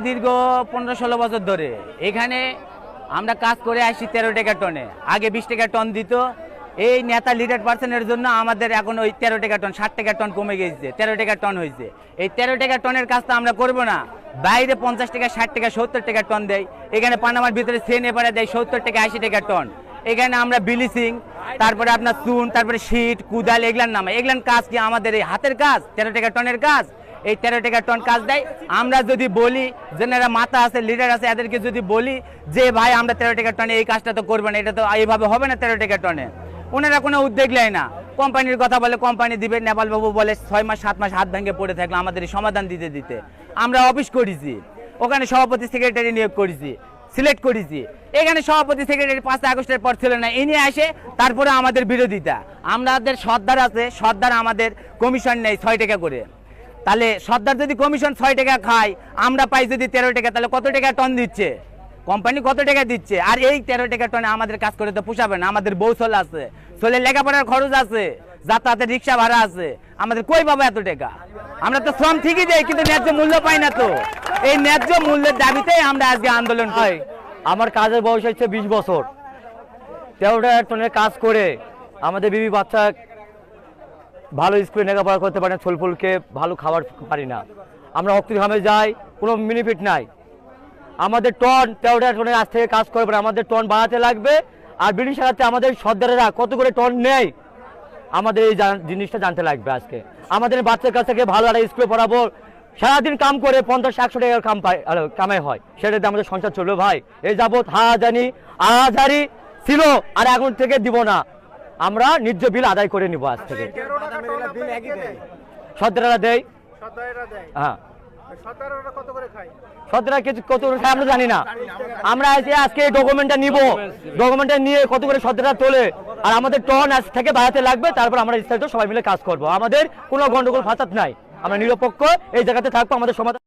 দীর্ঘ 15-16 বছর ধরে এখানে আমরা কাজ করে আসি 13 টাকা টনে। আগে 20 টাকা টন দিত। এই নেতা লিডার পার্সনের জন্য আমাদের এখন ওই 13 টাকা টন 60 টাকা টন কমে গেছে, 13 টাকা টন হয়েছে। এই 13 টাকা টনের কাজ তো আমরা করবো না। বাইরে 50 টাকা 60 টাকা 70 টাকা টন দেয়, এখানে পানামার ভিতরে সেন এপারে দেয় 70 টাকা 80 টাকা টন। এখানে আমরা ব্লিচিং, তারপরে আপনার চুন, তারপরে শীট, কুদাল এগুলার নামে এগুলার কাজ কি আমাদের এই হাতের কাজ? 13 টাকা টনের কাজ। এই 13 টাকা টন কাজ দেয়। আমরা যদি বলি যারা মাথা আছে, লিডার আছে, এদেরকে যদি বলি যে ভাই আমরা 13 টাকা টনে এই কাজটা তো করবো না, এটা তো এইভাবে হবে না 13 টাকা টনে, ওনারা কোনো উদ্যোগ নেয় না। কোম্পানির কথা বলে কোম্পানি দিবে, নেপাল বাবু বলে 6 মাস 7 মাস হাত ভেঙে পড়ে থাকলে আমাদের সমাধান দিতে দিতে আমরা অফিস করেছি, ওখানে সভাপতি সেক্রেটারি নিয়োগ করেছি, সিলেক্ট করেছি। এখানে সভাপতি সেক্রেটারি 5 আগস্টের পর ছিল না, এ নিয়ে আসে তারপরে আমাদের বিরোধিতা। আমাদের সর্দার আছে, সর্দার আমাদের কমিশন নেই 6 টাকা করে। তাহলে সর্দার যদি কমিশন 6 টাকা খায়, আমরা পাই যদি 13 টাকা, তাহলে কত টাকা টন দিচ্ছে কোম্পানি, কত টাকা দিচ্ছে? আর এই 13 টাকা টনে আমাদের কাজ করে তো পোষাবে না। আমাদের বউ ছোল আছে, ছোলের লেখাপড়ার খরচ আছে, যাতায়াতের রিক্সা ভাড়া আছে, আমাদের কই পাবো এত টাকা? আমরা তো শ্রম ঠিকই দেই, কিন্তু ন্যায্য মূল্য পাই না। তো এই ন্যায্য মূল্যের দাবিতেই আমরা আজকে আন্দোলন করি। আমার কাজের বয়স হচ্ছে 20 বছর। 13 টাকা টনের কাজ করে আমাদের বিবি বাচ্চা ভালো স্কুলে লেখাপড়া করতে পারে না, ছোলফুলকে ভালো খাবার পারি না। আমরা রক্ত ঘামে যাই, কোনো বেনিফিট নাই। আমাদের টন 13 টাকা টনের আজ থেকে কাজ করবে, আমাদের টন বাড়াতে লাগবে। আর ব্রিটিশ সারাতে আমাদের সর্দারেরা কত করে টন নেয় আমাদের এই জিনিসটা জানতে লাগবে। আজকে আমাদের বাচ্চার কাছ থেকে ভালো একটা স্কুলে পড়াবো, সারাদিন কাম করে 50-100 টাকার কামাই হয়, সেটাতে আমাদের সংসার চলবে ভাই? এই যাবৎ হাজারি ছিল, আর এখন থেকে দিব না। আমরা ন্যায্য বিল আদায় করে নিব আজ থেকে। সর্দারেরা দেয়, হ্যাঁ সর্দাররা কিছু কত করে খায় আমরা জানি না। আমরা আজকে ডকুমেন্টটা নিব, ডকুমেন্টটা নিয়ে কত করে সর্দাররা তোলে, আর আমাদের টন আজ থেকে বাড়াতে লাগবে। তারপর আমরা বিস্তারিত সবাই মিলে কাজ করব। আমাদের কোনো গন্ডগোল ফাসাদ নাই, আমরা নিরপেক্ষ এই জায়গাতে থাকবো। আমাদের সমাধান